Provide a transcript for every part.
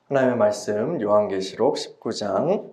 하나님의 말씀 요한계시록 19장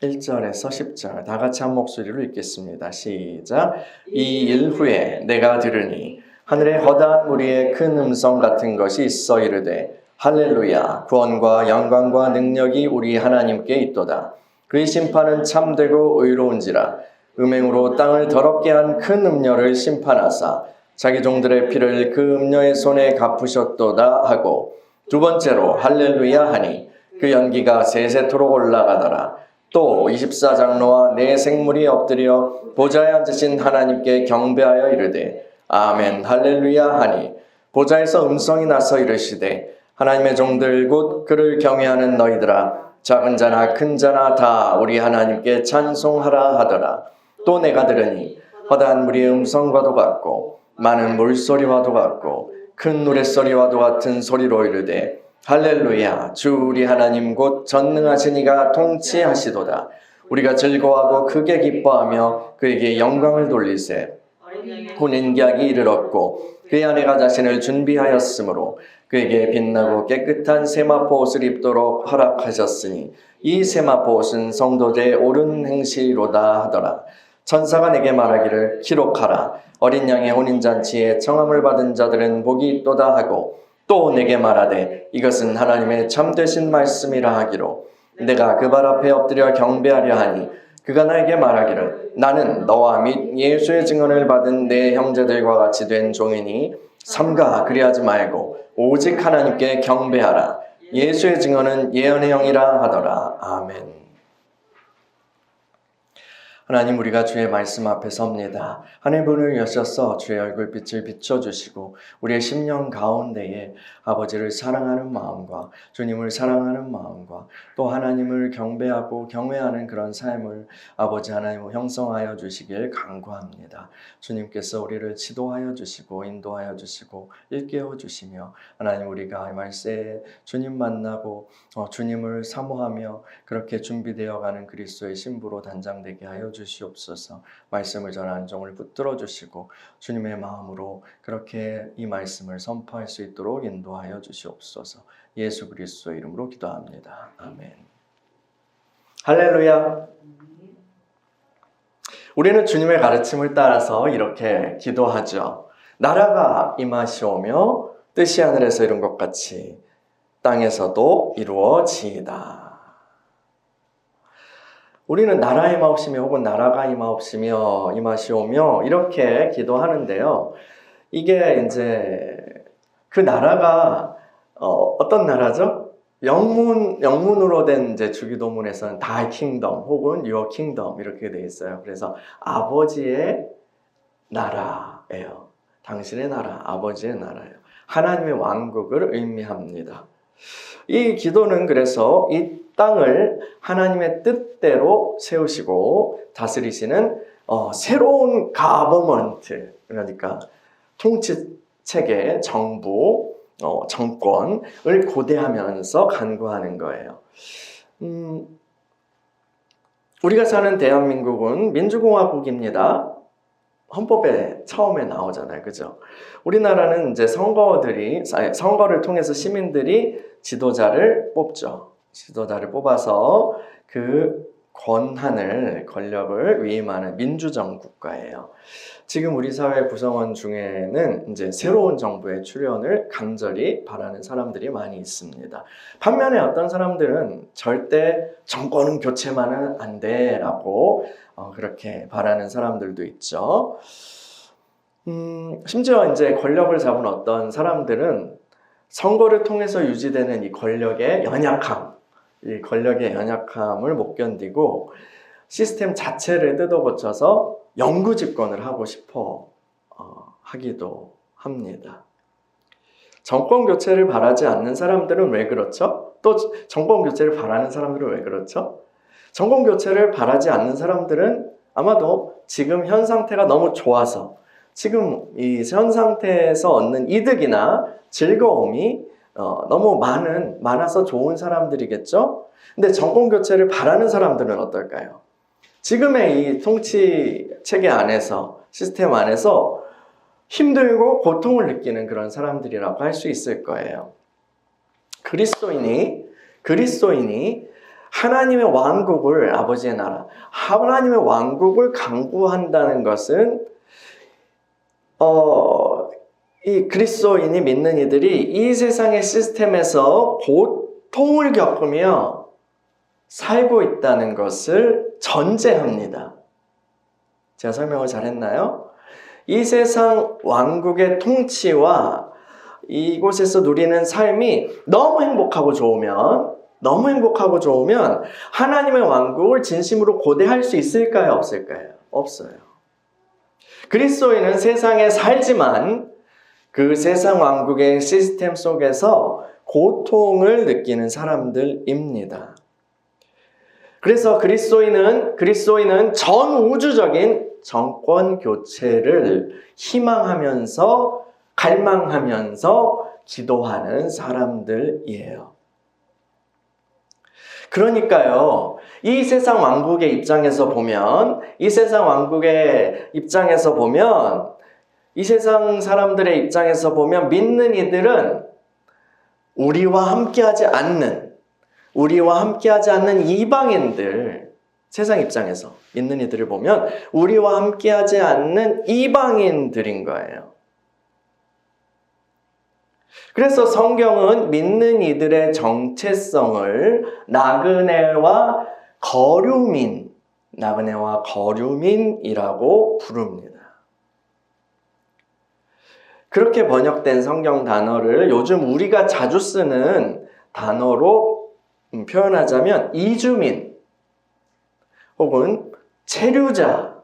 1절에서 10절 다 같이 한 목소리로 읽겠습니다. 시작. 이 일 후에 내가 들으니 하늘에 허다한 무리의 큰 음성 같은 것이 있어 이르되 할렐루야 구원과 영광과 능력이 우리 하나님께 있도다. 그의 심판은 참되고 의로운지라. 음행으로 땅을 더럽게 한 큰 음녀를 심판하사 자기 종들의 피를 그 음녀의 손에 갚으셨도다 하고 두 번째로 할렐루야 하니 그 연기가 세세토록 올라가더라. 또 24장로와 네 생물이 엎드려 보좌에 앉으신 하나님께 경배하여 이르되 아멘 할렐루야 하니 보좌에서 음성이 나서 이르시되 하나님의 종들 곧 그를 경외하는 너희들아 작은 자나 큰 자나 다 우리 하나님께 찬송하라 하더라. 또 내가 들으니 허다한 무리의 음성과도 같고 많은 물소리와도 같고 큰 노랫소리와도 같은 소리로 이르되 할렐루야 주 우리 하나님 곧 전능하신 이가 통치하시도다. 우리가 즐거워하고 크게 기뻐하며 그에게 영광을 돌리세. 혼인기약이 이르렀고 그의 아내가 자신을 준비하였으므로 그에게 빛나고 깨끗한 세마포 옷을 입도록 허락하셨으니 이 세마포 옷은 성도들의 옳은 행실로다 하더라. 천사가 내게 말하기를 기록하라. 어린 양의 혼인잔치에 청함을 받은 자들은 복이 있도다 하고 또 내게 말하되 이것은 하나님의 참되신 말씀이라 하기로 내가 그 발 앞에 엎드려 경배하려 하니 그가 나에게 말하기를 나는 너와 및 예수의 증언을 받은 내 형제들과 같이 된 종이니 삼가 그리하지 말고 오직 하나님께 경배하라. 예수의 증언은 예언의 영이라 하더라. 아멘. 하나님 우리가 주의 말씀 앞에 섭니다. 하늘문을 여셔서 주의 얼굴빛을 비춰주시고 우리의 심령 가운데에 아버지를 사랑하는 마음과 주님을 사랑하는 마음과 또 하나님을 경배하고 경외하는 그런 삶을 아버지 하나님 형성하여 주시길 간구합니다. 주님께서 우리를 지도하여 주시고 인도하여 주시고 일깨워 주시며 하나님 우리가 이 말세에 주님 만나고 주님을 사모하며 그렇게 준비되어가는 그리스도의 신부로 단장되게 하여 주시옵소서. 말씀을 전하는 종을 붙들어 주시고 주님의 마음으로 그렇게 이 말씀을 선포할 수 있도록 인도하여 주시옵소서. 예수 그리스도의 이름으로 기도합니다. 아멘. 할렐루야. 우리는 주님의 가르침을 따라서 이렇게 기도하죠. 나라가 임하시오며 뜻이 하늘에서 이룬 것 같이 땅에서도 이루어지이다. 우리는 나라 임하옵시며 혹은 나라가 임하시오며 이렇게 기도하는데요. 이게 이제 그 나라가 어떤 나라죠? 영문으로 된 이제 주기도문에서는 Thy Kingdom 혹은 Your Kingdom 이렇게 되어 있어요. 그래서 아버지의 나라예요. 당신의 나라, 아버지의 나라예요. 하나님의 왕국을 의미합니다. 이 기도는 그래서 이 땅을 하나님의 뜻대로 세우시고 다스리시는 새로운 가버먼트, 그러니까 통치체계, 정부, 정권을 고대하면서 간구하는 거예요. 우리가 사는 대한민국은 민주공화국입니다. 헌법에 처음에 나오잖아요. 그죠? 우리나라는 이제 선거를 통해서 시민들이 지도자를 뽑죠. 지도자를 뽑아서 그 권력을 위임하는 민주정 국가예요. 지금 우리 사회 구성원 중에는 이제 새로운 정부의 출현을 간절히 바라는 사람들이 많이 있습니다. 반면에 어떤 사람들은 절대 정권은 교체만은 안 돼라고 그렇게 바라는 사람들도 있죠. 심지어 이제 권력을 잡은 어떤 사람들은 선거를 통해서 유지되는 이 권력의 연약함을 못 견디고 시스템 자체를 뜯어고쳐서 영구 집권을 하고 싶어 하기도 합니다. 정권 교체를 바라지 않는 사람들은 왜 그렇죠? 또 정권 교체를 바라는 사람들은 왜 그렇죠? 정권 교체를 바라지 않는 사람들은 아마도 지금 현 상태가 너무 좋아서 지금 이 현 상태에서 얻는 이득이나 즐거움이 너무 많아서 좋은 사람들이겠죠? 근데 정권 교체를 바라는 사람들은 어떨까요? 지금의 이 통치 체계 안에서, 시스템 안에서 힘들고 고통을 느끼는 그런 사람들이라고 할 수 있을 거예요. 그리스도인이 하나님의 왕국을, 아버지의 나라, 하나님의 왕국을 강구한다는 것은 이 그리스도인이 믿는 이들이 이 세상의 시스템에서 고통을 겪으며 살고 있다는 것을 전제합니다. 제가 설명을 잘했나요? 이 세상 왕국의 통치와 이곳에서 누리는 삶이 너무 행복하고 좋으면 하나님의 왕국을 진심으로 고대할 수 있을까요? 없을까요? 없어요. 그리스도인은 세상에 살지만 그 세상 왕국의 시스템 속에서 고통을 느끼는 사람들입니다. 그래서 그리스도인은 전 우주적인 정권 교체를 희망하면서 갈망하면서 기도하는 사람들이에요. 그러니까요, 이 세상 왕국의 입장에서 보면 이 세상 사람들의 입장에서 보면 믿는 이들은 우리와 함께하지 않는 이방인들, 세상 입장에서 믿는 이들을 보면 우리와 함께하지 않는 이방인들인 거예요. 그래서 성경은 믿는 이들의 정체성을 나그네와 거류민이라고 부릅니다. 그렇게 번역된 성경 단어를 요즘 우리가 자주 쓰는 단어로 표현하자면 이주민 혹은 체류자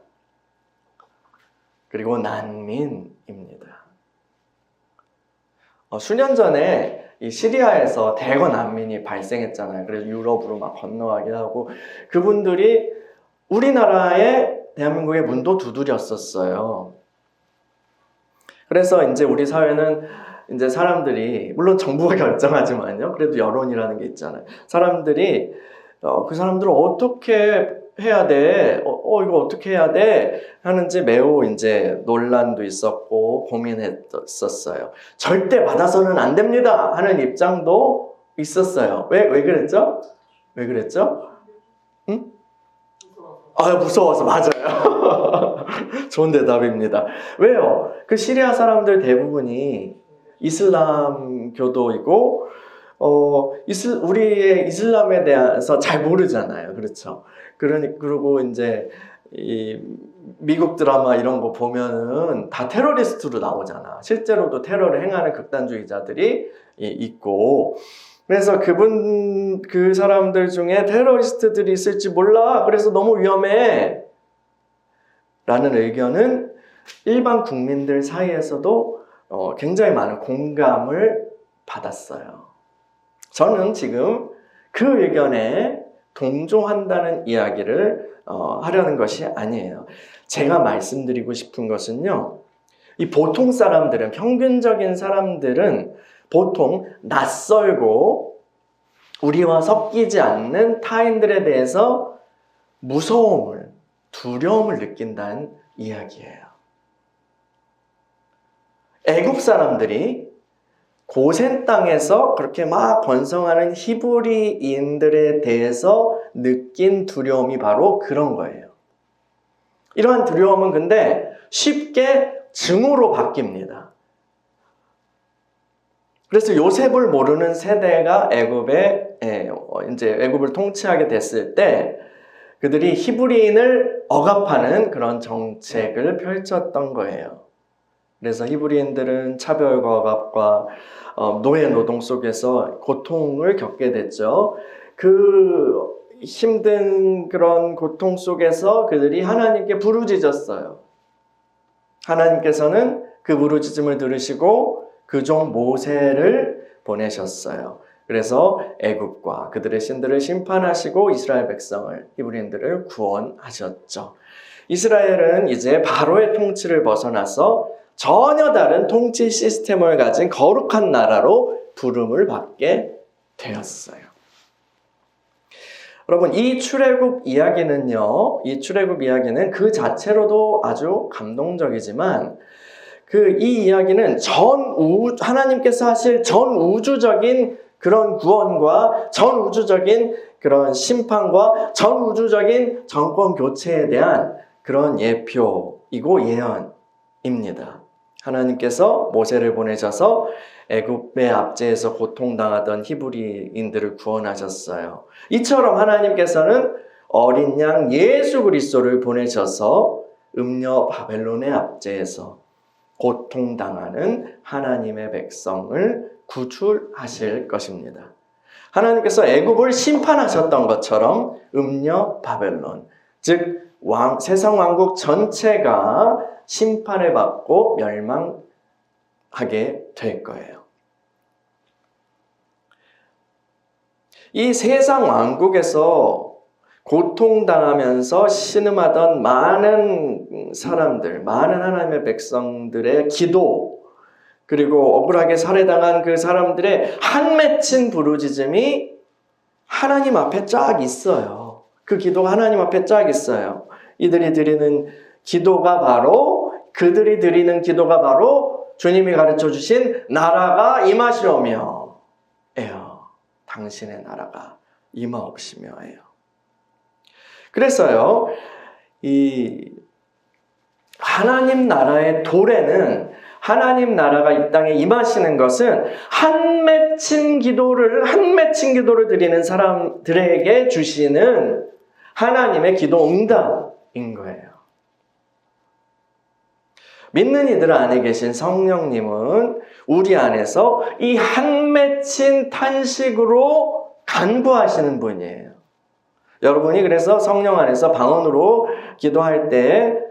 그리고 난민입니다. 수년 전에 이 시리아에서 대거 난민이 발생했잖아요. 그래서 유럽으로 막 건너가기도 하고 그분들이 우리나라에 대한민국의 문도 두드렸었어요. 그래서 이제 우리 사회는 이제 사람들이 물론 정부가 결정하지만요. 그래도 여론이라는 게 있잖아요. 사람들이 그 사람들을 어떻게 해야 돼? 이거 어떻게 해야 돼? 하는지 매우 이제 논란도 있었고 고민했었어요. 절대 받아서는 안 됩니다! 하는 입장도 있었어요. 왜 그랬죠? 응? 무서워서, 맞아요. 좋은 대답입니다. 왜요? 그 시리아 사람들 대부분이 이슬람교도이고, 우리의 이슬람에 대해서 잘 모르잖아요. 그렇죠? 그리고 이제, 미국 드라마 이런 거 보면은 다 테러리스트로 나오잖아. 실제로도 테러를 행하는 극단주의자들이 있고, 그래서 그 사람들 중에 테러리스트들이 있을지 몰라. 그래서 너무 위험해. 라는 의견은 일반 국민들 사이에서도 굉장히 많은 공감을 받았어요. 저는 지금 그 의견에 동조한다는 이야기를 하려는 것이 아니에요. 제가 말씀드리고 싶은 것은요. 이 보통 사람들은, 평균적인 사람들은 보통 낯설고 우리와 섞이지 않는 타인들에 대해서 두려움을 느낀다는 이야기예요. 애굽 사람들이 고센 땅에서 그렇게 막 번성하는 히브리인들에 대해서 느낀 두려움이 바로 그런 거예요. 이러한 두려움은 근데 쉽게 증오로 바뀝니다. 그래서 요셉을 모르는 세대가 애굽을 통치하게 됐을 때 그들이 히브리인을 억압하는 그런 정책을 펼쳤던 거예요. 그래서 히브리인들은 차별과 억압과 노예 노동 속에서 고통을 겪게 됐죠. 그 힘든 그런 고통 속에서 그들이 하나님께 부르짖었어요. 하나님께서는 그 부르짖음을 들으시고 그 종 모세를 보내셨어요. 그래서 애굽과 그들의 신들을 심판하시고 이스라엘 백성을, 히브리인들을 구원하셨죠. 이스라엘은 이제 바로의 통치를 벗어나서 전혀 다른 통치 시스템을 가진 거룩한 나라로 부름을 받게 되었어요. 여러분, 이 출애굽 이야기는 그 자체로도 아주 감동적이지만 이 이야기는 하나님께서 하실 전 우주적인 그런 구원과 전 우주적인 그런 심판과 전 우주적인 정권 교체에 대한 그런 예표이고 예언입니다. 하나님께서 모세를 보내셔서 애굽의 압제에서 고통당하던 히브리인들을 구원하셨어요. 이처럼 하나님께서는 어린 양 예수 그리스도를 보내셔서 음녀 바벨론의 압제에서 고통당하는 하나님의 백성을 구출하실 것입니다. 하나님께서 애굽을 심판하셨던 것처럼 음녀 바벨론, 즉 세상 왕국 전체가 심판을 받고 멸망하게 될 거예요. 이 세상 왕국에서 고통당하면서 신음하던 많은 사람들, 많은 하나님의 백성들의 기도, 그리고 억울하게 살해당한 그 사람들의 한 맺힌 부르짖음이 하나님 앞에 쫙 있어요. 그 기도가 하나님 앞에 쫙 있어요. 그들이 드리는 기도가 바로 주님이 가르쳐 주신 나라가 임하시오며 에요. 당신의 나라가 임하옵시며예요. 그래서요, 이 하나님 나라의 도래는, 하나님 나라가 이 땅에 임하시는 것은 한 맺힌 기도를 드리는 사람들에게 주시는 하나님의 기도 응답인 거예요. 믿는 이들 안에 계신 성령님은 우리 안에서 이 한 맺힌 탄식으로 간구하시는 분이에요. 여러분이 그래서 성령 안에서 방언으로 기도할 때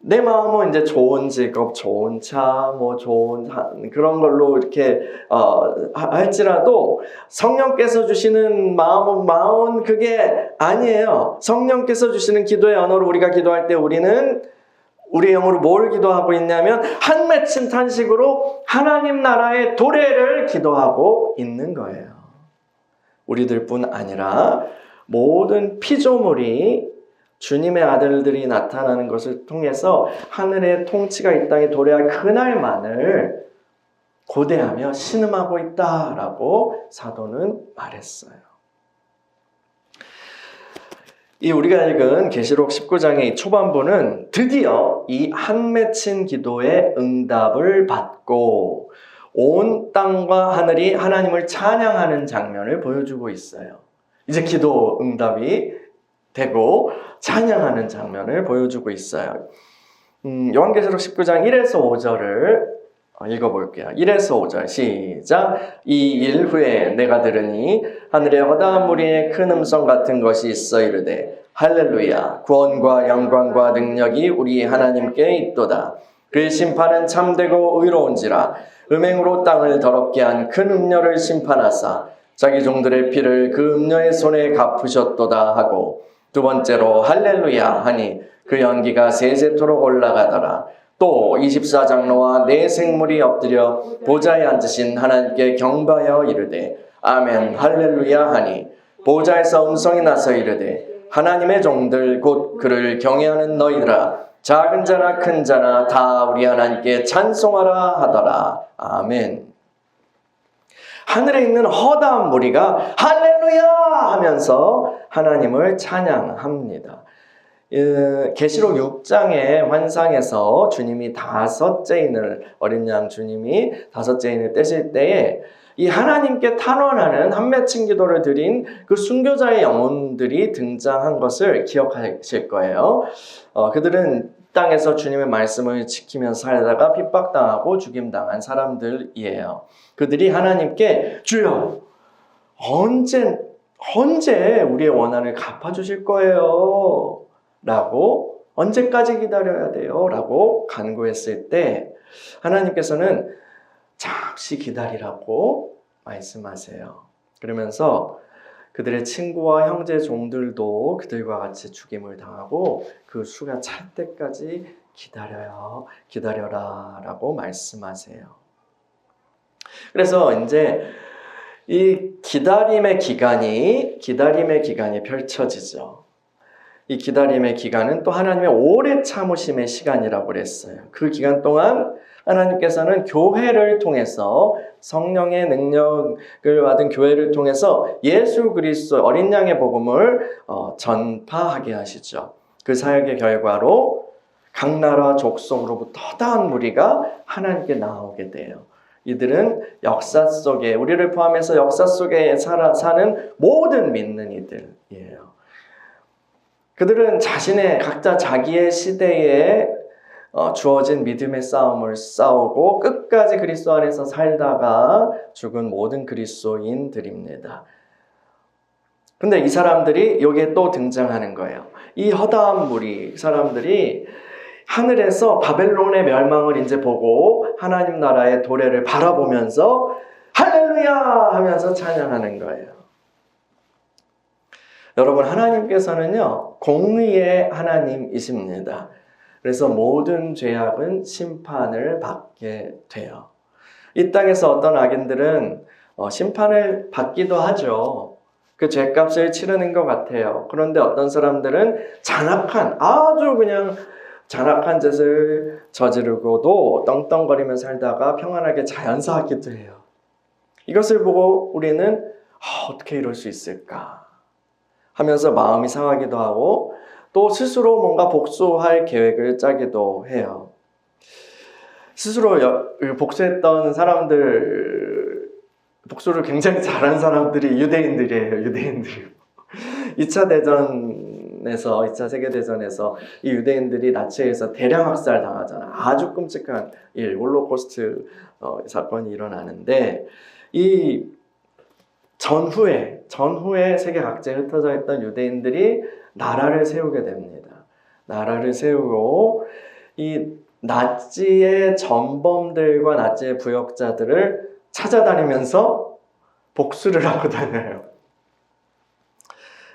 내 마음은 이제 좋은 직업, 좋은 차, 좋은 그런 걸로 이렇게 할지라도 성령께서 주시는 마음은 그게 아니에요. 성령께서 주시는 기도의 언어로 우리가 기도할 때 우리는 우리의 영으로 뭘 기도하고 있냐면 한 맺힌 탄식으로 하나님 나라의 도래를 기도하고 있는 거예요. 우리들뿐 아니라 모든 피조물이 주님의 아들들이 나타나는 것을 통해서 하늘의 통치가 이 땅에 도래할 그날만을 고대하며 신음하고 있다라고 사도는 말했어요. 이 우리가 읽은 계시록 19장의 초반부는 드디어 이 한 맺힌 기도의 응답을 받고 온 땅과 하늘이 하나님을 찬양하는 장면을 보여주고 있어요. 이제 기도 응답이 되고 찬양하는 장면을 보여주고 있어요. 요한계시록 19장 1에서 5절을 읽어볼게요. 1에서 5절 시작. 이 일 후에 내가 들으니 하늘에 허다한 무리의 큰 음성 같은 것이 있어 이르되 할렐루야 구원과 영광과 능력이 우리 하나님께 있도다. 그의 심판은 참되고 의로운지라 음행으로 땅을 더럽게 한 큰 음녀를 심판하사 자기 종들의 피를 그 음녀의 손에 갚으셨도다 하고 두 번째로 할렐루야 하니 그 연기가 세세토록 올라가더라. 또 24장로와 네 생물이 엎드려 보좌에 앉으신 하나님께 경배하여 이르되 아멘 할렐루야 하니 보좌에서 음성이 나서 이르되 하나님의 종들 곧 그를 경외하는 너희들아 작은 자나 큰 자나 다 우리 하나님께 찬송하라 하더라. 아멘. 하늘에 있는 허다한 무리가 할렐루야 하면서 하나님을 찬양합니다. 계시록 6장의 환상에서 주님이 어린 양 주님이 다섯째 인을 떼실 때에 이 하나님께 탄원하는 한 맺힌 기도를 드린 그 순교자의 영혼들이 등장한 것을 기억하실 거예요. 그들은 땅에서 주님의 말씀을 지키면서 살다가 핍박당하고 죽임당한 사람들이에요. 그들이 하나님께 주여 언제 우리의 원한을 갚아주실 거예요? 라고 언제까지 기다려야 돼요? 라고 간구했을 때 하나님께서는 잠시 기다리라고 말씀하세요. 그러면서 그들의 친구와 형제 종들도 그들과 같이 죽임을 당하고 그 수가 찰 때까지 기다려라 라고 말씀하세요. 그래서 이제 이 기다림의 기간이 펼쳐지죠. 이 기다림의 기간은 또 하나님의 오래 참으심의 시간이라고 그랬어요. 그 기간 동안 하나님께서는 교회를 통해서 성령의 능력을 받은 교회를 통해서 예수 그리스도 어린 양의 복음을 전파하게 하시죠. 그 사역의 결과로 각 나라 족속으로부터 허다한 무리가 하나님께 나오게 돼요. 이들은 역사 속에, 우리를 포함해서 역사 속에 사는 모든 믿는 이들이에요. 그들은 각자 자기의 시대에 주어진 믿음의 싸움을 싸우고 끝까지 그리스도 안에서 살다가 죽은 모든 그리스도인들입니다. 근데 이 사람들이 여기에 또 등장하는 거예요. 이 허다한 무리 사람들이 하늘에서 바벨론의 멸망을 이제 보고 하나님 나라의 도래를 바라보면서 할렐루야 하면서 찬양하는 거예요. 여러분, 하나님께서는요, 공의의 하나님이십니다. 그래서 모든 죄악은 심판을 받게 돼요. 이 땅에서 어떤 악인들은 심판을 받기도 하죠. 그 죄값을 치르는 것 같아요. 그런데 어떤 사람들은 아주 그냥 잔악한 짓을 저지르고도 떵떵거리며 살다가 평안하게 자연사하기도 해요. 이것을 보고 우리는 어떻게 이럴 수 있을까 하면서 마음이 상하기도 하고 또 스스로 뭔가 복수할 계획을 짜기도 해요. 스스로 복수했던 사람들, 복수를 굉장히 잘한 사람들이 유대인들이에요. 2차 세계대전에서 이 유대인들이 나치에 의해서 대량 학살 당하잖아. 아주 끔찍한 홀로코스트 사건이 일어나는데 이 전후에 세계 각지에 흩어져 있던 유대인들이 나라를 세우게 됩니다. 나라를 세우고 이 나치의 전범들과 나치의 부역자들을 찾아다니면서 복수를 하고 다녀요.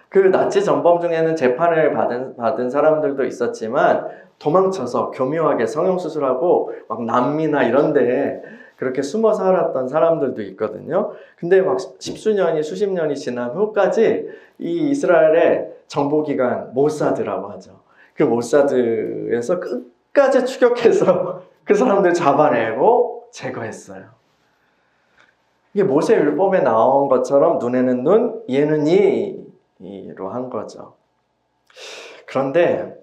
그 나치 전범 중에는 재판을 받은 사람들도 있었지만 도망쳐서 교묘하게 성형수술하고 막 남미나 이런 데에 그렇게 숨어 살았던 사람들도 있거든요. 근데 막 수십 년이 지난 후까지 이 이스라엘의 정보기관 모사드라고 하죠. 그 모사드에서 끝까지 추격해서 그 사람들 잡아내고 제거했어요. 이게 모세율법에 나온 것처럼 눈에는 눈, 이에는 이로 한 거죠. 그런데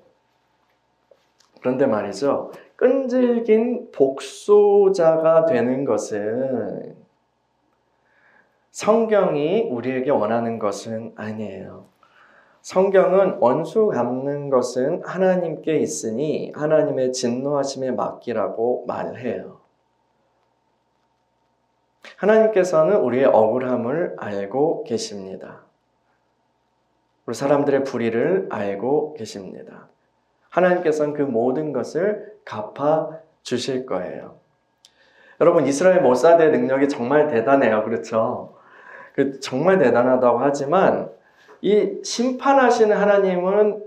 말이죠. 끈질긴 복수자가 되는 것은 성경이 우리에게 원하는 것은 아니에요. 성경은 원수 갚는 것은 하나님께 있으니 하나님의 진노하심에 맡기라고 말해요. 하나님께서는 우리의 억울함을 알고 계십니다. 우리 사람들의 불의를 알고 계십니다. 하나님께서는 그 모든 것을 갚아 주실 거예요. 여러분, 이스라엘 모사드의 능력이 정말 대단해요. 그렇죠? 정말 대단하다고 하지만 이 심판하시는 하나님은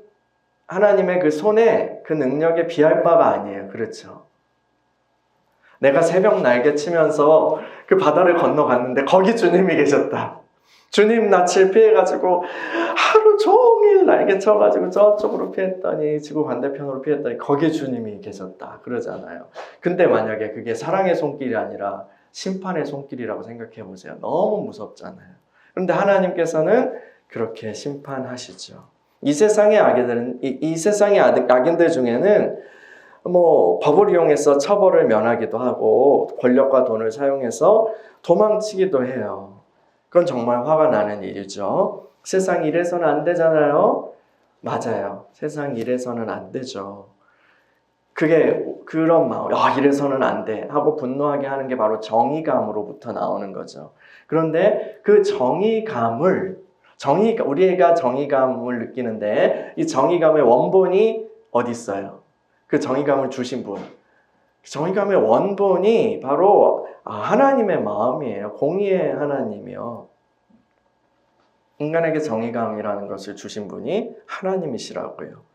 하나님의 그 손에 그 능력에 비할 바가 아니에요. 그렇죠? 내가 새벽 날개 치면서 그 바다를 건너갔는데 거기 주님이 계셨다. 주님 낯을 피해가지고 하루 종일 날개 쳐가지고 저쪽으로 피했더니 지구 반대편으로 피했더니 거기 주님이 계셨다 그러잖아요. 근데 만약에 그게 사랑의 손길이 아니라 심판의 손길이라고 생각해 보세요. 너무 무섭잖아요. 그런데 하나님께서는 그렇게 심판하시죠. 이 세상의 악인들 중에는 법을 이용해서 처벌을 면하기도 하고 권력과 돈을 사용해서 도망치기도 해요. 그건 정말 화가 나는 일이죠. 세상 이래서는 안 되잖아요. 맞아요. 세상 이래서는 안 되죠. 그런 마음, 이래서는 안 돼 하고 분노하게 하는 게 바로 정의감으로부터 나오는 거죠. 그런데 그 우리가 정의감을 느끼는데 이 정의감의 원본이 어디 있어요? 그 정의감을 주신 분. 정의감의 원본이 바로 하나님의 마음이에요. 공의의 하나님이요. 인간에게 정의감이라는 것을 주신 분이 하나님이시라고요.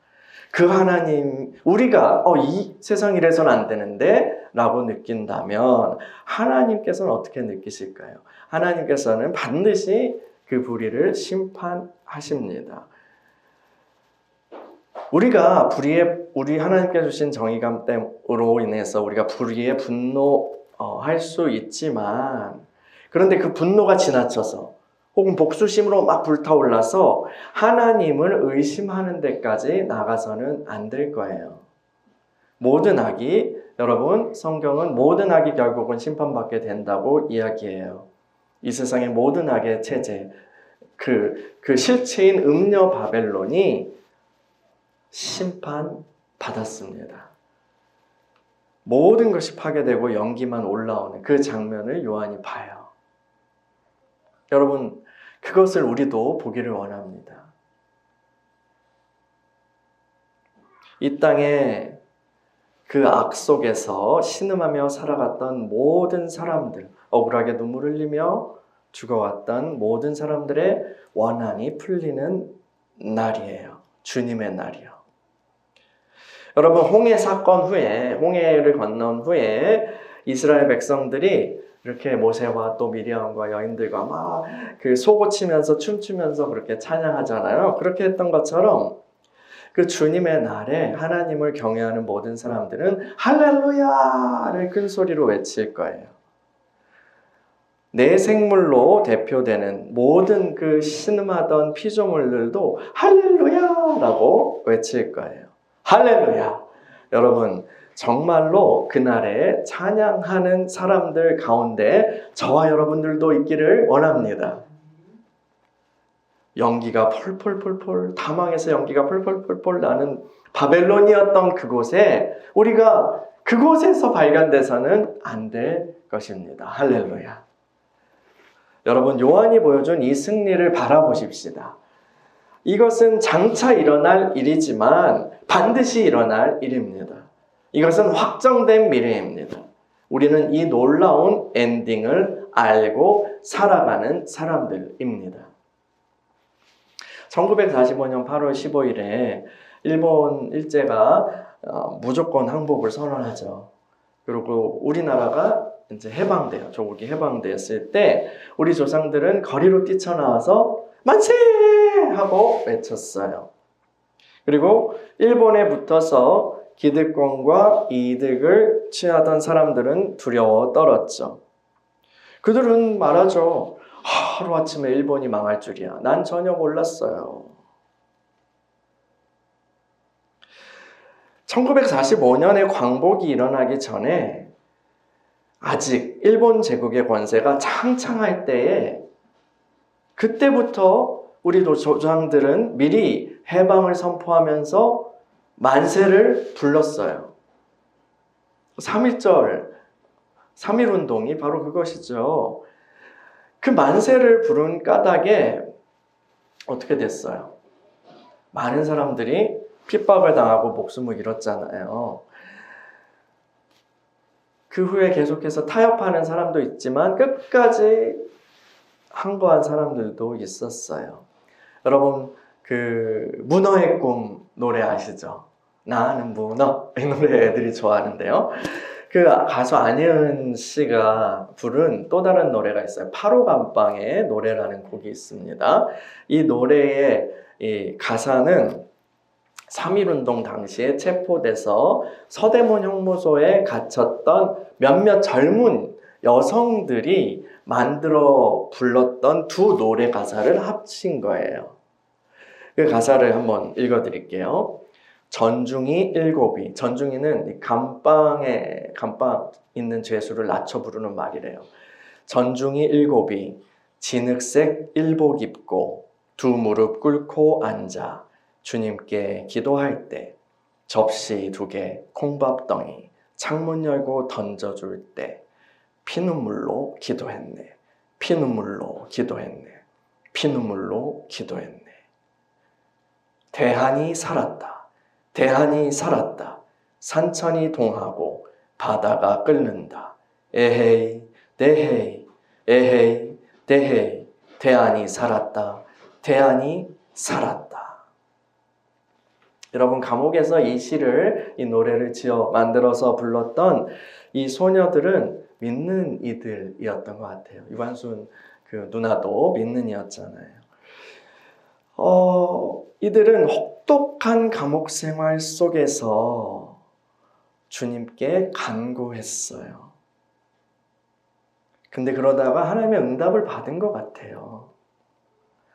그 하나님, 우리가 이 세상 이래서는 안 되는데 라고 느낀다면 하나님께서는 어떻게 느끼실까요? 하나님께서는 반드시 그 불의를 심판하십니다. 우리 하나님께 주신 정의감으로 인해서 우리가 불의에 분노할 수 있지만, 그런데 그 분노가 지나쳐서 혹은 복수심으로 막 불타올라서 하나님을 의심하는 데까지 나가서는 안 될 거예요. 모든 악이, 여러분, 성경은 모든 악이 결국은 심판받게 된다고 이야기해요. 이 세상의 모든 악의 체제, 그 실체인 음녀 바벨론이 심판받았습니다. 모든 것이 파괴되고 연기만 올라오는 그 장면을 요한이 봐요. 여러분, 그것을 우리도 보기를 원합니다. 이 땅에 그 악 속에서 신음하며 살아갔던 모든 사람들, 억울하게 눈물 흘리며 죽어왔던 모든 사람들의 원한이 풀리는 날이에요. 주님의 날이요. 여러분, 홍해 사건 후에, 홍해를 건넌 후에 이스라엘 백성들이 이렇게 모세와 또 미리암과 여인들과 막 그 소고치면서 춤추면서 그렇게 찬양하잖아요. 그렇게 했던 것처럼 그 주님의 날에 하나님을 경외하는 모든 사람들은 할렐루야를 큰 소리로 외칠 거예요. 내 생물로 대표되는 모든 그 신음하던 피조물들도 할렐루야라고 외칠 거예요. 할렐루야. 여러분, 정말로 그날에 찬양하는 사람들 가운데 저와 여러분들도 있기를 원합니다. 연기가 펄펄펄펄, 다망에서 연기가 펄펄펄펄 나는 바벨론이었던 그곳에 우리가 그곳에서 발견돼서는 안 될 것입니다. 할렐루야. 여러분, 요한이 보여준 이 승리를 바라보십시다. 이것은 장차 일어날 일이지만 반드시 일어날 일입니다. 이것은 확정된 미래입니다. 우리는 이 놀라운 엔딩을 알고 살아가는 사람들입니다. 1945년 8월 15일에 일본 일제가 무조건 항복을 선언하죠. 그리고 우리나라가 이제 해방돼요. 조국이 해방되었을 때 우리 조상들은 거리로 뛰쳐나와서 만세! 하고 외쳤어요. 그리고 일본에 붙어서 기득권과 이득을 취하던 사람들은 두려워 떨었죠. 그들은 말하죠. 하루아침에 일본이 망할 줄이야. 난 전혀 몰랐어요. 1945년에 광복이 일어나기 전에 아직 일본 제국의 권세가 창창할 때에 그때부터 우리 조상들은 미리 해방을 선포하면서 만세를 불렀어요. 3.1절, 3.1운동이 바로 그것이죠. 그 만세를 부른 까닭에 어떻게 됐어요? 많은 사람들이 핍박을 당하고 목숨을 잃었잖아요. 그 후에 계속해서 타협하는 사람도 있지만 끝까지 항거한 사람들도 있었어요. 여러분, 그 문어의 꿈 노래 아시죠? 나는 문어, 이 노래 애들이 좋아하는데요. 그 가수 안예은 씨가 부른 또 다른 노래가 있어요. 8호 감방의 노래라는 곡이 있습니다. 이 노래의 이 가사는 3.1운동 당시에 체포돼서 서대문 형무소에 갇혔던 몇몇 젊은 여성들이 만들어 불렀던 두 노래 가사를 합친 거예요. 그 가사를 한번 읽어드릴게요. 전중이 일곱이, 전중이는 감방 있는 죄수를 낮춰 부르는 말이래요. 전중이 일곱이 진흙색 일복 입고 두 무릎 꿇고 앉아 주님께 기도할 때 접시 2개 콩밥덩이 창문 열고 던져줄 때 피눈물로 기도했네. 피눈물로 기도했네. 피눈물로 기도했네. 대한이 살았다. 대한이 살았다. 산천이 동하고 바다가 끓는다. 에헤이, 대헤이, 에헤이, 대헤이. 대한이 살았다. 대한이 살았다. 여러분, 감옥에서 이 시를, 이 노래를 지어 만들어서 불렀던 이 소녀들은 믿는 이들이었던 것 같아요. 유관순 그 누나도 믿는 이였잖아요. 이들은 혹독한 감옥 생활 속에서 주님께 간구했어요. 근데 그러다가 하나님의 응답을 받은 것 같아요.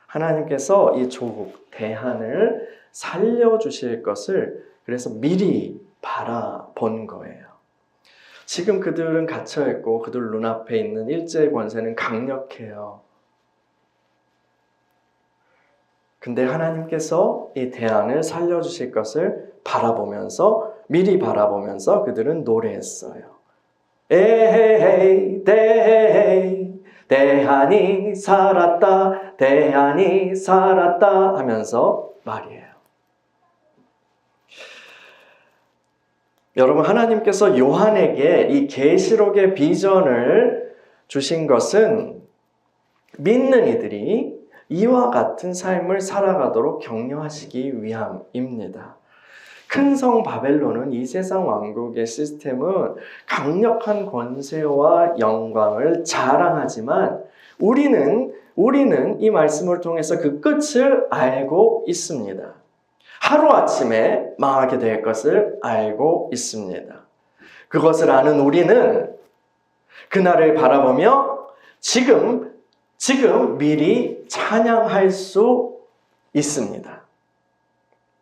하나님께서 이 조국 대한을 살려주실 것을 그래서 미리 바라본 거예요. 지금 그들은 갇혀있고 그들 눈앞에 있는 일제의 권세는 강력해요. 근데 하나님께서 이 대한을 살려주실 것을 바라보면서 미리 바라보면서 그들은 노래했어요. 에헤헤이 대헤헤이 대한이 살았다 대한이 살았다 하면서 말이에요. 여러분, 하나님께서 요한에게 이 계시록의 비전을 주신 것은 믿는 이들이 이와 같은 삶을 살아가도록 격려하시기 위함입니다. 큰 성 바벨론은 이 세상 왕국의 시스템은 강력한 권세와 영광을 자랑하지만 우리는 이 말씀을 통해서 그 끝을 알고 있습니다. 하루아침에 망하게 될 것을 알고 있습니다. 그것을 아는 우리는 그날을 바라보며 지금 미리 찬양할 수 있습니다.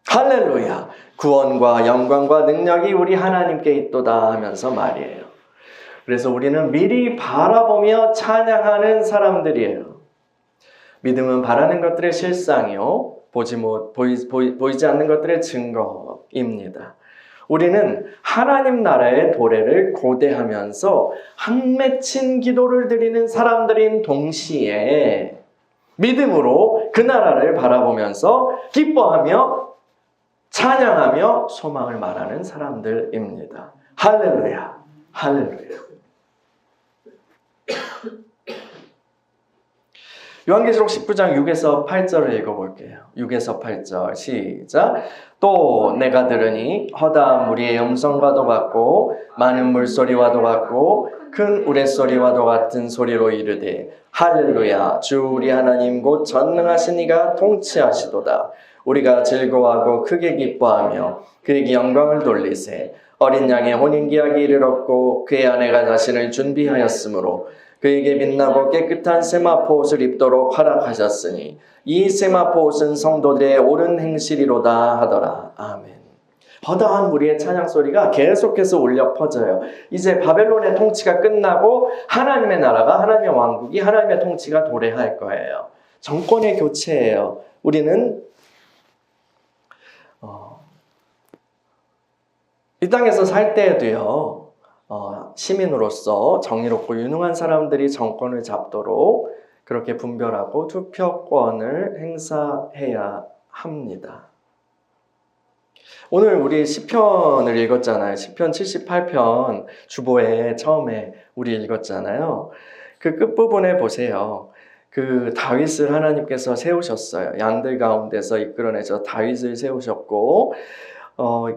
할렐루야! 구원과 영광과 능력이 우리 하나님께 있도다 하면서 말이에요. 그래서 우리는 미리 바라보며 찬양하는 사람들이에요. 믿음은 바라는 것들의 실상이요, 보이지 않는 것들의 증거입니다. 우리는 하나님 나라의 도래를 고대하면서 한 맺힌 기도를 드리는 사람들인 동시에 믿음으로 그 나라를 바라보면서 기뻐하며 찬양하며 소망을 말하는 사람들입니다. 할렐루야, 할렐루야. 요한계시록 19장 6에서 8절을 읽어볼게요. 6에서 8절 시작. 또 내가 들으니 허다한 무리의 음성과도 같고 많은 물소리와도 같고 큰 우레소리와도 같은 소리로 이르되 할렐루야, 주 우리 하나님 곧 전능하신 이가 통치하시도다. 우리가 즐거워하고 크게 기뻐하며 그에게 영광을 돌리세. 어린 양의 혼인기약이 이르렀고 그의 아내가 자신을 준비하였으므로 그에게 빛나고 깨끗한 세마포 옷을 입도록 허락하셨으니 이 세마포 옷은 성도들의 옳은 행실이로다 하더라. 아멘. 허다한 무리의 찬양 소리가 계속해서 울려 퍼져요. 이제 바벨론의 통치가 끝나고 하나님의 나라가, 하나님의 왕국이, 하나님의 통치가 도래할 거예요. 정권의 교체예요. 우리는 이 땅에서 살 때에도요, 시민으로서 정의롭고 유능한 사람들이 정권을 잡도록 그렇게 분별하고 투표권을 행사해야 합니다. 오늘 우리 시편을 읽었잖아요. 시편 78편 주보에 처음에 우리 읽었잖아요. 그 끝부분에 보세요. 그 다윗을 하나님께서 세우셨어요. 양들 가운데서 이끌어내서 다윗을 세우셨고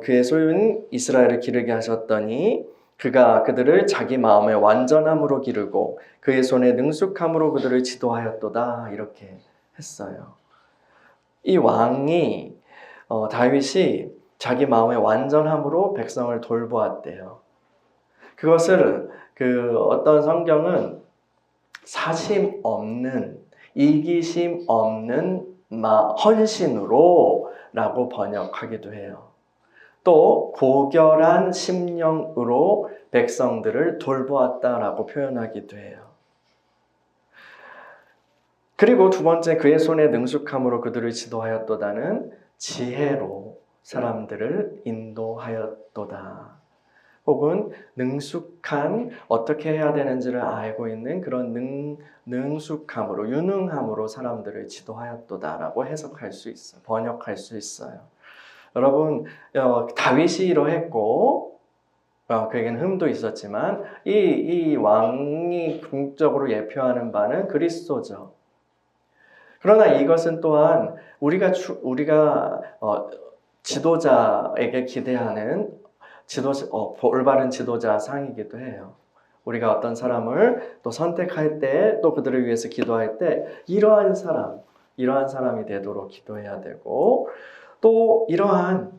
그의 소유인 이스라엘을 기르게 하셨더니 그가 그들을 자기 마음의 완전함으로 기르고 그의 손의 능숙함으로 그들을 지도하였도다. 이렇게 했어요. 이 왕이 다윗이 자기 마음의 완전함으로 백성을 돌보았대요. 그것을 어떤 성경은 사심 없는, 이기심 없는 헌신으로 라고 번역하기도 해요. 또 고결한 심령으로 백성들을 돌보았다라고 표현하기도 해요. 그리고 두 번째, 그의 손에 능숙함으로 그들을 지도하였도다는 지혜로 사람들을 인도하였도다. 혹은 능숙한, 어떻게 해야 되는지를 알고 있는 그런 능숙함으로, 유능함으로 사람들을 지도하였도다라고 해석할 수 있어요. 번역할 수 있어요. 여러분, 다윗이 이러했고 그에게는 흠도 있었지만 이 왕이 궁극적으로 예표하는 바는 그리스도죠. 그러나 이것은 또한 우리가 지도자에게 기대하는 올바른 지도자 상이기도 해요. 우리가 어떤 사람을 또 선택할 때, 또 그들을 위해서 기도할 때 이러한 사람, 이러한 사람이 되도록 기도해야 되고, 또 이러한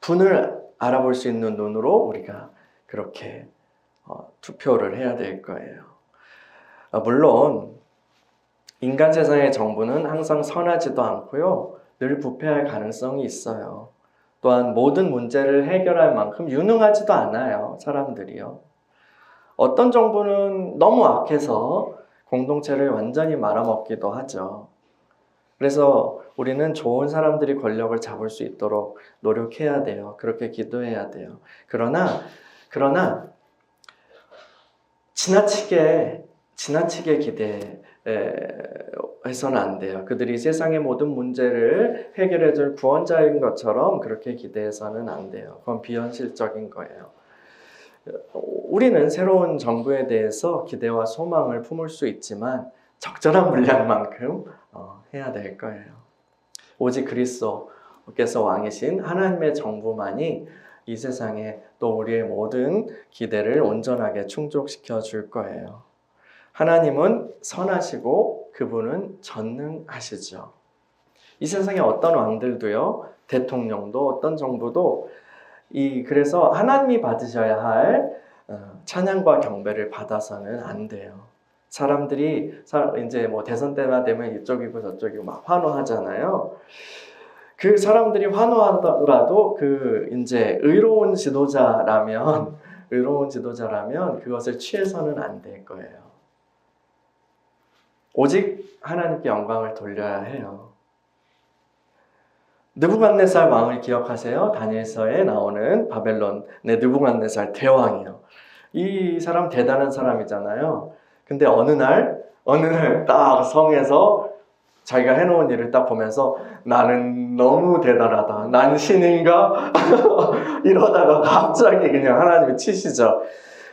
분을 알아볼 수 있는 눈으로 우리가 그렇게 투표를 해야 될 거예요. 물론 인간 세상의 정부는 항상 선하지도 않고요, 늘 부패할 가능성이 있어요. 또한 모든 문제를 해결할 만큼 유능하지도 않아요, 사람들이요. 어떤 정부는 너무 악해서 공동체를 완전히 말아먹기도 하죠. 그래서 우리는 좋은 사람들이 권력을 잡을 수 있도록 노력해야 돼요. 그렇게 기도해야 돼요. 그러나 지나치게 기대해서는 안 돼요. 그들이 세상의 모든 문제를 해결해줄 구원자인 것처럼 그렇게 기대해서는 안 돼요. 그건 비현실적인 거예요. 우리는 새로운 정부에 대해서 기대와 소망을 품을 수 있지만 적절한 분량만큼 해야 될 거예요. 오직 그리스도께서 왕이신 하나님의 정부만이 이 세상에 또 우리의 모든 기대를 온전하게 충족시켜 줄 거예요. 하나님은 선하시고 그분은 전능하시죠. 이 세상에 어떤 왕들도요, 대통령도 어떤 정부도 그래서 하나님이 받으셔야 할 찬양과 경배를 받아서는 안 돼요. 사람들이 이제 뭐 대선 때나 되면 이쪽이고 저쪽이고 막 환호하잖아요. 그 사람들이 환호하더라도 이제 의로운 지도자라면 그것을 취해서는 안 될 거예요. 오직 하나님께 영광을 돌려야 해요. 느부갓네살 왕을 기억하세요? 다니엘서에 나오는 바벨론의 느부갓네살 대왕이요. 이 사람 대단한 사람이잖아요. 근데 어느 날 딱 성에서 자기가 해놓은 일을 딱 보면서 나는 너무 대단하다. 난 신인가? 이러다가 갑자기 그냥 하나님이 치시죠.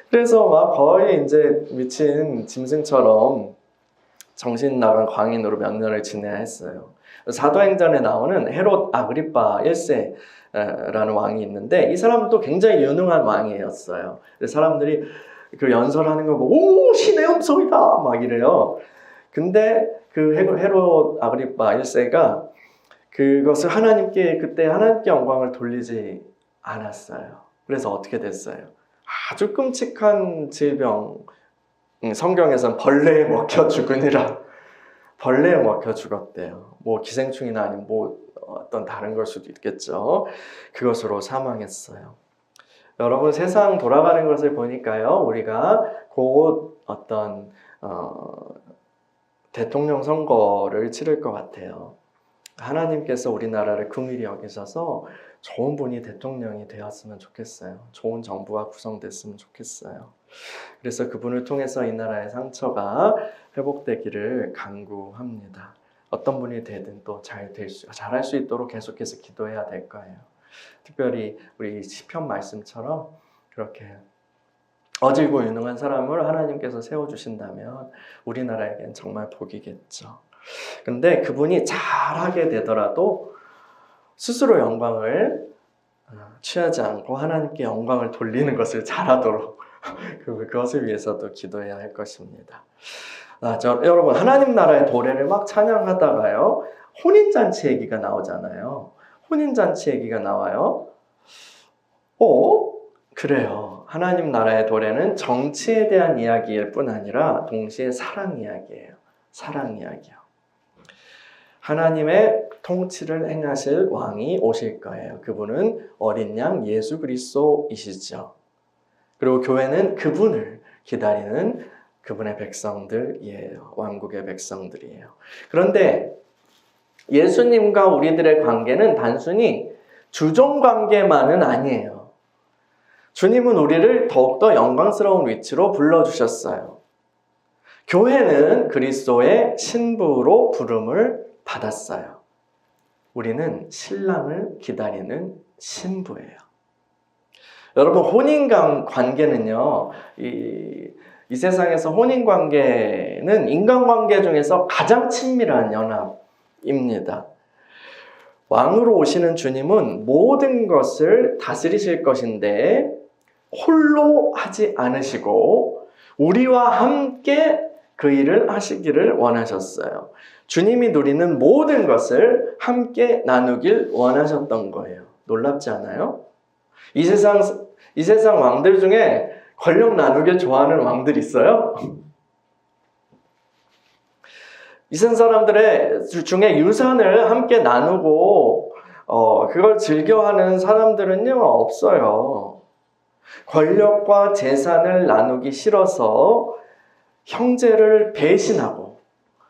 그래서 막 거의 이제 미친 짐승처럼 정신 나간 광인으로 몇 년을 지내야 했어요. 사도행전에 나오는 헤롯 아그리파 1세라는 왕이 있는데 이 사람도 굉장히 유능한 왕이었어요. 사람들이 그 연설하는 거 보고 오 신의 음성이다 막 이래요. 근데 그 헤롯 아그리파 1세가 그것을 그때 하나님께 영광을 돌리지 않았어요. 그래서 어떻게 됐어요? 아주 끔찍한 질병, 성경에서는 벌레에 먹혀 죽으니라. 벌레에 먹혀 죽었대요. 뭐 기생충이나 아니면 뭐 어떤 다른 걸 수도 있겠죠. 그것으로 사망했어요. 여러분 세상 돌아가는 것을 보니까요, 우리가 곧 어떤 대통령 선거를 치를 것 같아요. 하나님께서 우리나라를 긍휼히 여기셔서 좋은 분이 대통령이 되었으면 좋겠어요. 좋은 정부가 구성됐으면 좋겠어요. 그래서 그분을 통해서 이 나라의 상처가 회복되기를 간구합니다. 어떤 분이 되든 또 잘할 수 있도록 계속해서 기도해야 될 거예요. 특별히 우리 시편 말씀처럼 그렇게 어질고 유능한 사람을 하나님께서 세워주신다면 우리나라에겐 정말 복이겠죠. 근데 그분이 잘하게 되더라도 스스로 영광을 취하지 않고 하나님께 영광을 돌리는 것을 잘하도록 그것을 위해서도 기도해야 할 것입니다. 여러분 하나님 나라의 도래를 막 찬양하다가요, 혼인잔치 얘기가 나오잖아요. 혼인잔치 얘기가 나와요. 그래요. 하나님 나라의 도래는 정치에 대한 이야기일 뿐 아니라 동시에 사랑 이야기예요. 사랑 이야기요. 하나님의 통치를 행하실 왕이 오실 거예요. 그분은 어린 양 예수 그리스도이시죠. 그리고 교회는 그분을 기다리는 그분의 백성들이에요. 왕국의 백성들이에요. 그런데 예수님과 우리들의 관계는 단순히 주종 관계만은 아니에요. 주님은 우리를 더욱더 영광스러운 위치로 불러주셨어요. 교회는 그리스도의 신부로 부름을 받았어요. 우리는 신랑을 기다리는 신부예요. 여러분 혼인 관계는요, 이 세상에서 혼인 관계는 인간관계 중에서 가장 친밀한 연합입니다. 왕으로 오시는 주님은 모든 것을 다스리실 것인데 홀로 하지 않으시고 우리와 함께 그 일을 하시기를 원하셨어요. 주님이 누리는 모든 것을 함께 나누길 원하셨던 거예요. 놀랍지 않아요? 이 세상 왕들 중에 권력 나누길 좋아하는 왕들이 있어요? 이 세상 사람들의 중에 유산을 함께 나누고 그걸 즐겨하는 사람들은요, 없어요. 권력과 재산을 나누기 싫어서 형제를 배신하고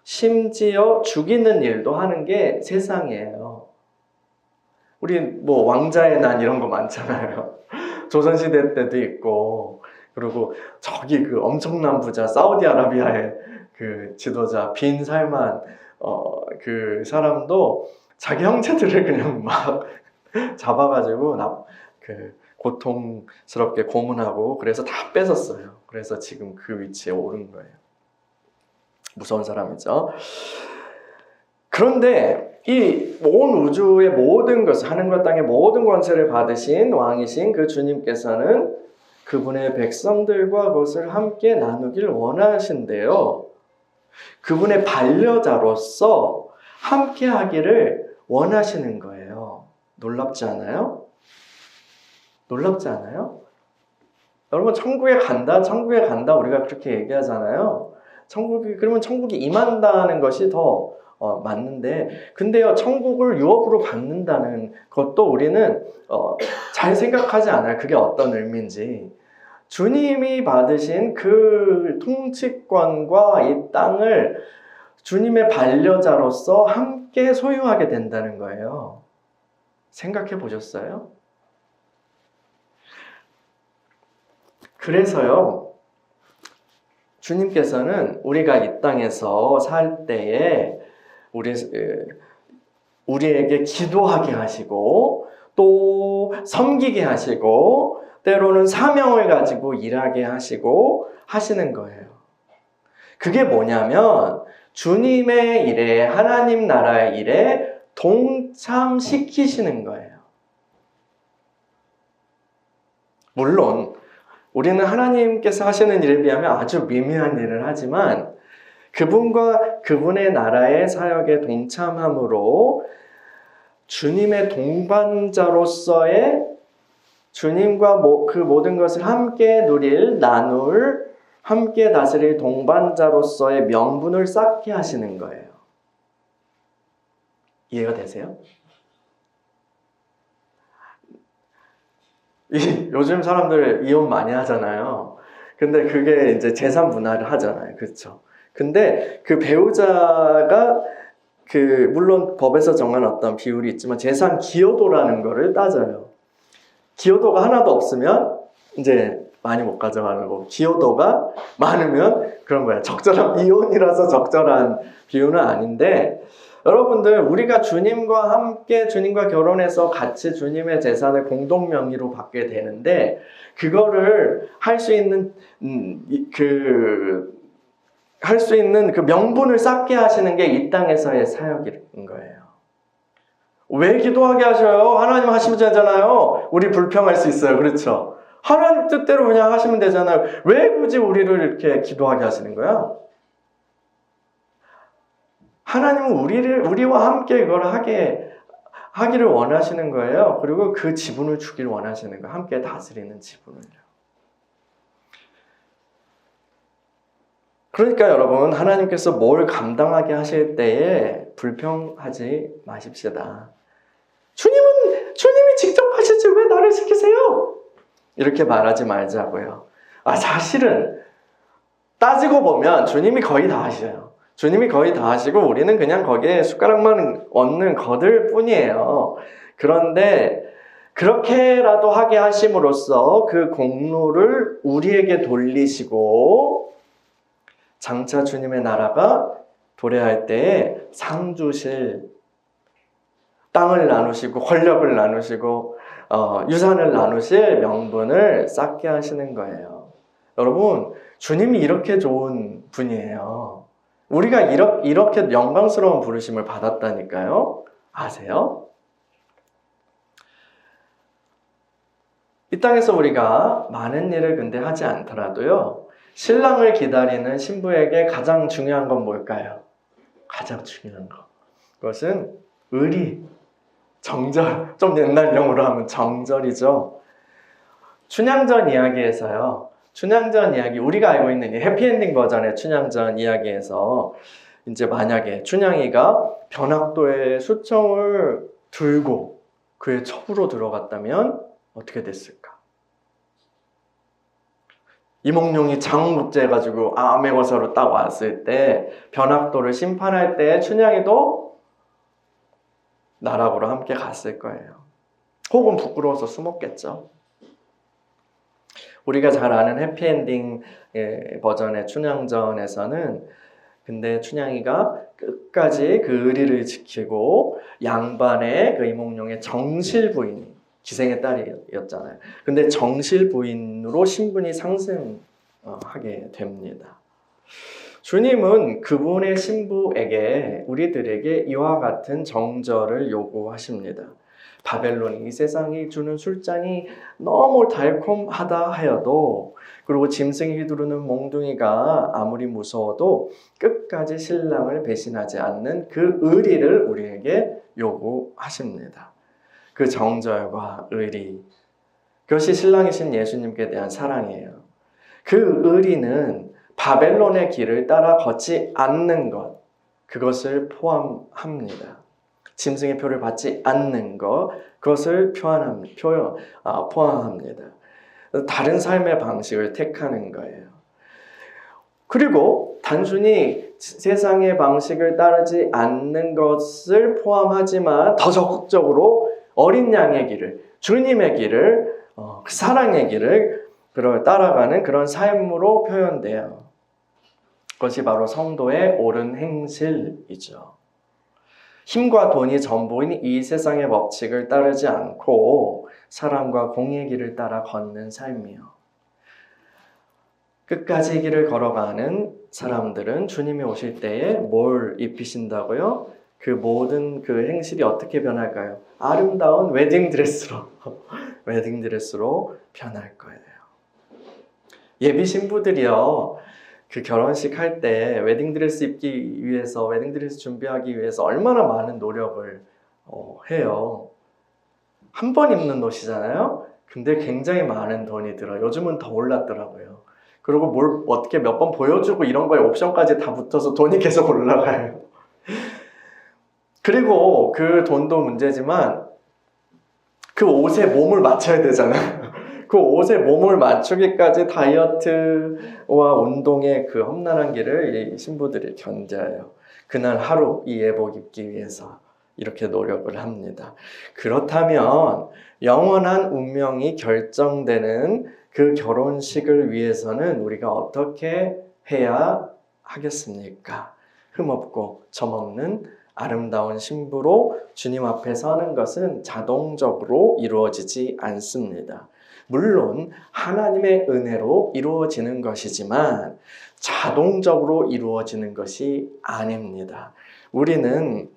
심지어 죽이는 일도 하는 게 세상이에요. 우리 뭐 왕자의 난 이런 거 많잖아요. 조선시대 때도 있고, 그리고 저기 그 엄청난 부자 사우디아라비아의 그 지도자 빈 살만 그 사람도 자기 형제들을 그냥 막 잡아가지고 그 고통스럽게 고문하고 그래서 다 뺏었어요. 그래서 지금 그 위치에 오른 거예요. 무서운 사람이죠. 그런데 이 온 우주의 모든 것을, 하늘과 땅의 모든 권세를 받으신 왕이신 그 주님께서는 그분의 백성들과 그것을 함께 나누길 원하신대요. 그분의 반려자로서 함께 하기를 원하시는 거예요. 놀랍지 않아요? 놀랍지 않아요? 여러분, 천국에 간다 우리가 그렇게 얘기하잖아요. 그러면 천국이 임한다는 것이 더 맞는데, 근데요, 천국을 유업으로 받는다는 것도 우리는 잘 생각하지 않아요. 그게 어떤 의미인지. 주님이 받으신 그 통치권과 이 땅을 주님의 반려자로서 함께 소유하게 된다는 거예요. 생각해 보셨어요? 그래서요, 주님께서는 우리가 이 땅에서 살 때에 우리에게 기도하게 하시고 또 섬기게 하시고 때로는 사명을 가지고 일하게 하시고 하시는 거예요. 그게 뭐냐면 주님의 일에, 하나님 나라의 일에 동참시키시는 거예요. 물론 우리는 하나님께서 하시는 일에 비하면 아주 미미한 일을 하지만 그분과 그분의 나라의 사역에 동참함으로 주님의 동반자로서의 주님과 그 모든 것을 함께 나눌, 함께 다스릴 동반자로서의 명분을 쌓게 하시는 거예요. 이해가 되세요? 요즘 사람들 이혼 많이 하잖아요. 근데 그게 이제 재산 분할을 하잖아요. 그렇죠? 근데 그 배우자가 물론 법에서 정한 어떤 비율이 있지만 재산 기여도라는 거를 따져요. 기여도가 하나도 없으면 이제 많이 못 가져가고, 기여도가 많으면 그런 거야. 이혼이라서 적절한 비율은 아닌데, 여러분들, 우리가 주님과 함께 주님과 결혼해서 같이 주님의 재산을 공동 명의로 받게 되는데, 그거를 할 수 있는 그 명분을 쌓게 하시는 게 이 땅에서의 사역인 거예요. 왜 기도하게 하셔요? 하나님 하시면 되잖아요. 우리 불평할 수 있어요. 그렇죠? 하나님 뜻대로 그냥 하시면 되잖아요. 왜 굳이 우리를 이렇게 기도하게 하시는 거야? 하나님은 우리와 함께 이걸 하기를 원하시는 거예요. 그리고 그 지분을 주기를 원하시는 거예요. 함께 다스리는 지분을요. 그러니까 여러분, 하나님께서 뭘 감당하게 하실 때에 불평하지 마십시다. 주님이 직접 하시지 왜 나를 시키세요? 이렇게 말하지 말자고요. 사실은 따지고 보면 주님이 거의 다 하셔요. 주님이 거의 다 하시고 우리는 그냥 거기에 숟가락만 얹는 거들 뿐이에요. 그런데 그렇게라도 하게 하심으로써 그 공로를 우리에게 돌리시고 장차 주님의 나라가 도래할 때에 상 주실, 땅을 나누시고 권력을 나누시고 유산을 나누실 명분을 쌓게 하시는 거예요. 여러분, 주님이 이렇게 좋은 분이에요. 우리가 이렇게 영광스러운 부르심을 받았다니까요. 아세요? 이 땅에서 우리가 많은 일을 근데 하지 않더라도요, 신랑을 기다리는 신부에게 가장 중요한 건 뭘까요? 가장 중요한 거. 그것은 의리, 정절. 좀 옛날형으로 하면 정절이죠. 춘향전 이야기에서요. 춘향전 이야기, 우리가 알고 있는 이 해피엔딩 버전의 춘향전 이야기에서 이제 만약에 춘향이가 변학도의 수청을 들고 그의 첩으로 들어갔다면 어떻게 됐을까? 이몽룡이 장국제해가지고 암행어사로 딱 왔을 때 변학도를 심판할 때 춘향이도 나락으로 함께 갔을 거예요. 혹은 부끄러워서 숨었겠죠. 우리가 잘 아는 해피엔딩 버전의 춘향전에서는 근데 춘향이가 끝까지 그 의리를 지키고 양반의 그 이몽룡의 정실 부인, 기생의 딸이었잖아요. 근데 정실 부인으로 신분이 상승하게 됩니다. 주님은 그분의 신부에게 우리들에게 이와 같은 정절을 요구하십니다. 바벨론이 이 세상이 주는 술잔이 너무 달콤하다 하여도, 그리고 짐승이 휘두르는 몽둥이가 아무리 무서워도 끝까지 신랑을 배신하지 않는 그 의리를 우리에게 요구하십니다. 그 정절과 의리, 그것이 신랑이신 예수님께 대한 사랑이에요. 그 의리는 바벨론의 길을 따라 걷지 않는 것, 그것을 포함합니다. 짐승의 표를 받지 않는 것, 그것을 포함합니다. 다른 삶의 방식을 택하는 거예요. 그리고 단순히 세상의 방식을 따르지 않는 것을 포함하지만 더 적극적으로 어린 양의 길을, 주님의 길을, 사랑의 길을 따라가는 그런 삶으로 표현돼요. 그것이 바로 성도의 옳은 행실이죠. 힘과 돈이 전부인 이 세상의 법칙을 따르지 않고 사랑과 공의의 길을 따라 걷는 삶이요. 끝까지 길을 걸어가는 사람들은 주님이 오실 때에 뭘 입히신다고요? 그 모든 그 행실이 어떻게 변할까요? 아름다운 웨딩드레스로 웨딩드레스로 변할 거예요. 예비 신부들이요, 그 결혼식 할 때 웨딩드레스 입기 위해서, 웨딩드레스 준비하기 위해서 얼마나 많은 노력을 해요. 한 번 입는 옷이잖아요. 근데 굉장히 많은 돈이 들어요. 요즘은 더 올랐더라고요. 그리고 뭘 어떻게 몇 번 보여주고 이런 거에 옵션까지 다 붙어서 돈이 계속 올라가요. 그리고 그 돈도 문제지만 그 옷에 몸을 맞춰야 되잖아요. 그 옷에 몸을 맞추기까지 다이어트와 운동의 그 험난한 길을 이 신부들이 견뎌요. 그날 하루 이 예복 입기 위해서 이렇게 노력을 합니다. 그렇다면 영원한 운명이 결정되는 그 결혼식을 위해서는 우리가 어떻게 해야 하겠습니까? 흠없고 점없는 아름다운 신부로 주님 앞에 서는 것은 자동적으로 이루어지지 않습니다. 물론 하나님의 은혜로 이루어지는 것이지만 자동적으로 이루어지는 것이 아닙니다. 우리는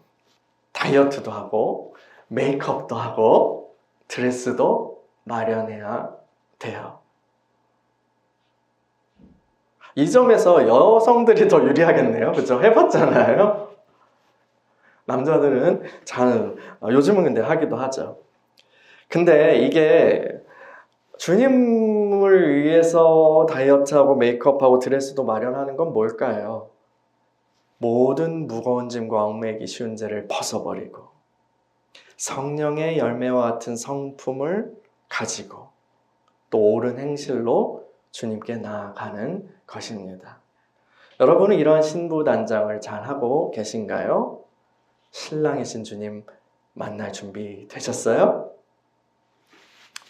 다이어트도 하고 메이크업도 하고 드레스도 마련해야 돼요. 이 점에서 여성들이 더 유리하겠네요. 그렇죠? 해봤잖아요. 남자들은 요즘은 근데 하기도 하죠. 근데 이게 주님을 위해서 다이어트하고 메이크업하고 드레스도 마련하는 건 뭘까요? 모든 무거운 짐과 얽매이기 쉬운 죄를 벗어버리고 성령의 열매와 같은 성품을 가지고 또 옳은 행실로 주님께 나아가는 것입니다. 여러분은 이러한 신부 단장을 잘 하고 계신가요? 신랑이신 주님 만날 준비 되셨어요?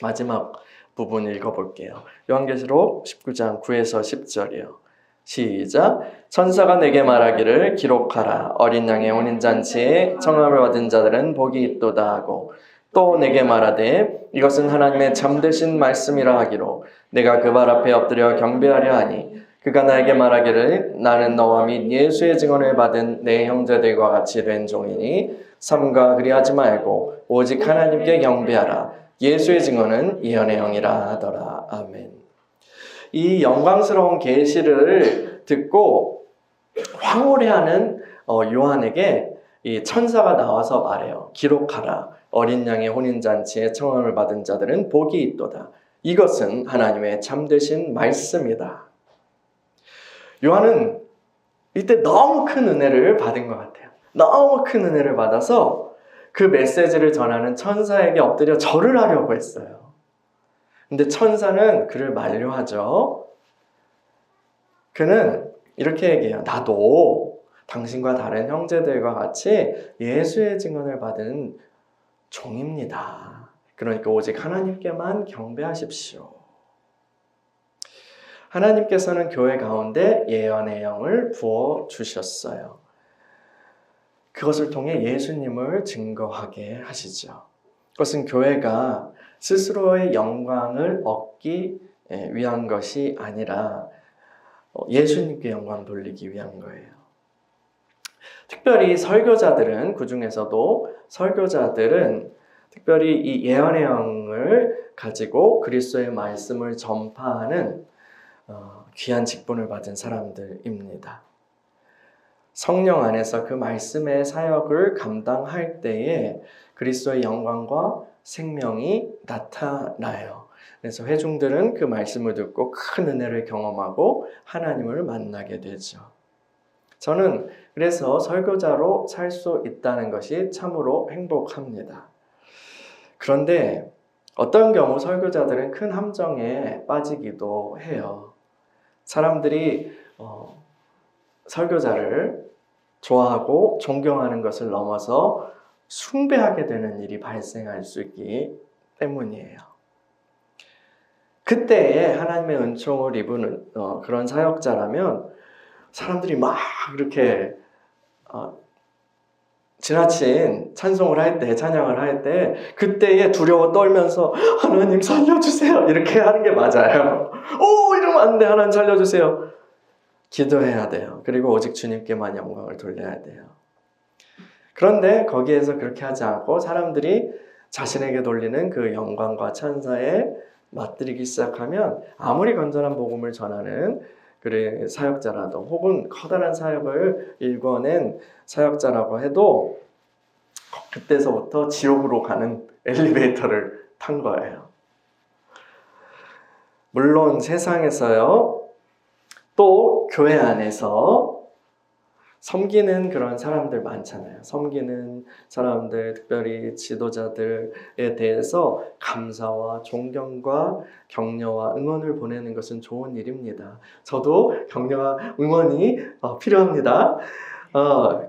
마지막 부분 읽어볼게요. 요한계시록 19장 9에서 10절이요. 시작. 천사가 내게 말하기를 기록하라. 어린 양의 혼인잔치에 청함을 받은 자들은 복이 있도다 하고, 또 내게 말하되 이것은 하나님의 참되신 말씀이라 하기로 내가 그 발 앞에 엎드려 경배하려 하니, 그가 나에게 말하기를 나는 너와 및 예수의 증언을 받은 내 형제들과 같이 된 종이니 삼가 그리하지 말고 오직 하나님께 경배하라. 예수의 증언은 예언의 영이라 하더라. 아멘. 이 영광스러운 계시를 듣고 황홀해하는 요한에게 이 천사가 나와서 말해요. 기록하라. 어린 양의 혼인잔치에 청함을 받은 자들은 복이 있도다. 이것은 하나님의 참되신 말씀이다. 요한은 이때 너무 큰 은혜를 받은 것 같아요. 너무 큰 은혜를 받아서 그 메시지를 전하는 천사에게 엎드려 절을 하려고 했어요. 근데 천사는 그를 만류하죠. 그는 이렇게 얘기해요. 나도 당신과 다른 형제들과 같이 예수의 증언을 받은 종입니다. 그러니까 오직 하나님께만 경배하십시오. 하나님께서는 교회 가운데 예언의 영을 부어주셨어요. 그것을 통해 예수님을 증거하게 하시죠. 그것은 교회가 스스로의 영광을 얻기 위한 것이 아니라 예수님께 영광 돌리기 위한 거예요. 특별히 설교자들은, 그 중에서도 설교자들은 특별히 이 예언의 영을 가지고 그리스도의 말씀을 전파하는 귀한 직분을 받은 사람들입니다. 성령 안에서 그 말씀의 사역을 감당할 때에 그리스도의 영광과 생명이 나타나요. 그래서 회중들은 그 말씀을 듣고 큰 은혜를 경험하고 하나님을 만나게 되죠. 저는 그래서 설교자로 살 수 있다는 것이 참으로 행복합니다. 그런데 어떤 경우 설교자들은 큰 함정에 빠지기도 해요. 사람들이 설교자를 좋아하고 존경하는 것을 넘어서 숭배하게 되는 일이 발생할 수 있기 때문이에요. 그때에 하나님의 은총을 입은 그런 사역자라면 사람들이 막 이렇게 지나친 찬송을 할 때, 찬양을 할 때 그때에 두려워 떨면서 하나님 살려주세요 이렇게 하는 게 맞아요. 이러면 안 돼. 하나님 살려주세요. 기도해야 돼요. 그리고 오직 주님께만 영광을 돌려야 돼요. 그런데 거기에서 그렇게 하지 않고 사람들이 자신에게 돌리는 그 영광과 찬사에 맞들이기 시작하면 아무리 건전한 복음을 전하는 그래 사역자라도 혹은 커다란 사역을 일궈낸 사역자라고 해도 그때서부터 지옥으로 가는 엘리베이터를 탄 거예요. 물론 세상에서요, 또 교회 안에서 섬기는 그런 사람들 많잖아요. 섬기는 사람들, 특별히 지도자들에 대해서 감사와 존경과 격려와 응원을 보내는 것은 좋은 일입니다. 저도 격려와 응원이 필요합니다.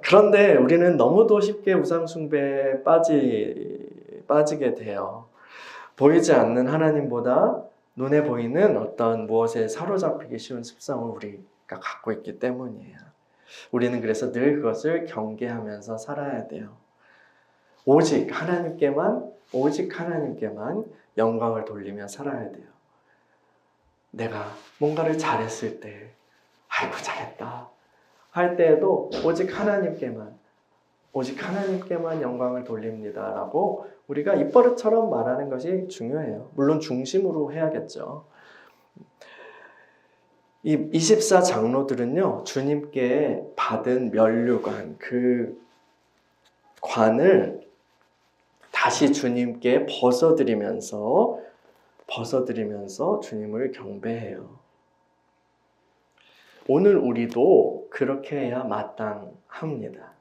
그런데 우리는 너무도 쉽게 우상숭배에 빠지게 돼요. 보이지 않는 하나님보다 눈에 보이는 어떤 무엇에 사로잡히기 쉬운 습성을 우리가 갖고 있기 때문이에요. 우리는 그래서 늘 그것을 경계하면서 살아야 돼요. 오직 하나님께만 영광을 돌리며 살아야 돼요. 내가 뭔가를 잘했을 때, 아이고 잘했다 할 때에도 오직 하나님께만 영광을 돌립니다라고 우리가 입버릇처럼 말하는 것이 중요해요. 물론 중심으로 해야겠죠. 이 24장로들은요, 주님께 받은 면류관, 그 관을 다시 주님께 벗어드리면서 주님을 경배해요. 오늘 우리도 그렇게 해야 마땅합니다.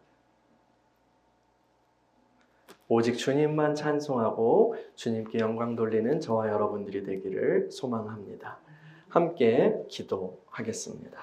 오직 주님만 찬송하고 주님께 영광 돌리는 저와 여러분들이 되기를 소망합니다. 함께 기도하겠습니다.